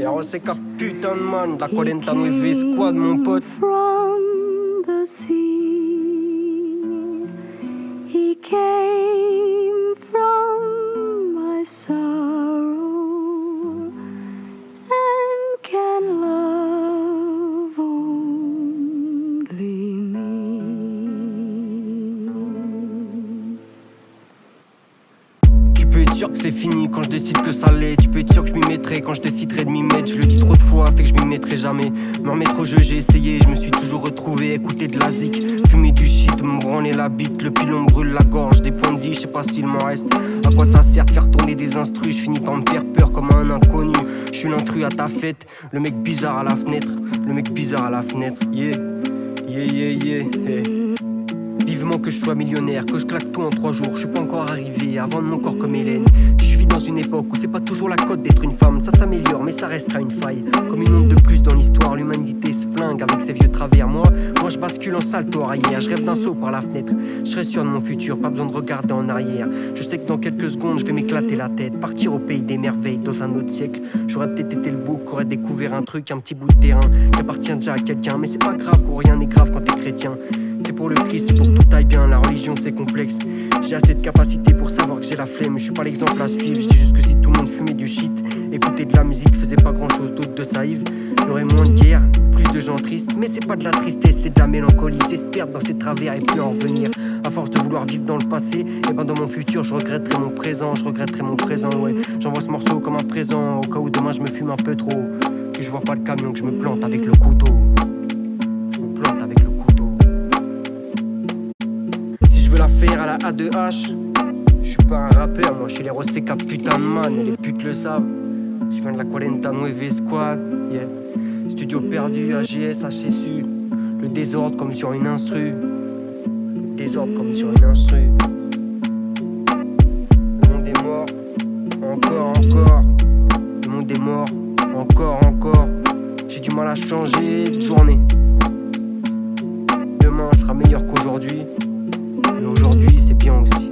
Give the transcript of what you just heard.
Yeah, ROCK putain de man, la 49 Squad mon pote. From the sea, he came from my sorrow and can love only me. Tu peux être sûr que c'est fini quand je décide que ça l'est. Tu peux être sûr que je m'y mettrai quand je déciderai de m'y mettre. Je le dis trop de fois, fait que je m'y mettrai jamais. Me remettre au jeu, j'ai essayé, je me suis toujours retrouvé. Écouter de la zik, fumer du shit, me branler la bite. Le pilon me brûle la gorge, des points de vie, je sais pas s'il m'en reste. À quoi ça sert de faire tourner des instrus? Je finis par me faire peur comme un inconnu. Je suis l'intrus à ta fête, le mec bizarre à la fenêtre. Le mec bizarre à la fenêtre, yeah, yeah, yeah, yeah, yeah. Vivement que je sois millionnaire, que je claque tout en 3 jours. Je suis pas encore arrivé à vendre mon corps comme Hélène. Je vis dans une époque où c'est pas toujours la cote d'être une femme. Ça s'améliore mais ça restera une faille. Comme une onde de plus dans l'histoire, l'humanité se flingue avec ses vieux travers. Moi je bascule en salto arrière. Je rêve d'un saut par la fenêtre. Je serai sûr de mon futur, pas besoin de regarder en arrière. Je sais que dans quelques secondes je vais m'éclater la tête. Partir au pays des merveilles dans un autre siècle. J'aurais peut-être été le bouc, qu'aurait découvert un truc, un petit bout de terrain qui appartient déjà à quelqu'un. Mais c'est pas grave, gros, rien n'est grave quand t'es chrétien. C'est pour le Christ, c'est pour que tout aille bien. La religion c'est complexe. J'ai assez de capacité pour savoir que j'ai la flemme. Je suis pas l'exemple à suivre. Je dis juste que si tout le monde fumait du shit, écouter de la musique faisait pas grand chose d'autre de saïve, il y aurait moins de guerre, plus de gens tristes. Mais c'est pas de la tristesse, c'est de la mélancolie. C'est se perdre dans ses travers et plus en revenir. À force de vouloir vivre dans le passé, et ben dans mon futur je regretterai mon présent. Je regretterai mon présent, ouais. J'envoie ce morceau comme un présent au cas où demain je me fume un peu trop. Que je vois pas le camion, que je me plante avec le couteau. Je me plante avec le couteau. Je veux la faire à la A2H. Je suis pas un rappeur, moi je suis les ROCK putain de man. Et les putes le savent. Je viens de la 49 Squad, yeah. Studio perdu, AGS, HSU. Le désordre comme sur une instru. Le désordre comme sur une instru. Le monde est mort. Encore. Le monde est mort. Encore. J'ai du mal à changer de journée. Demain sera meilleur qu'aujourd'hui. Mais aujourd'hui c'est bien aussi.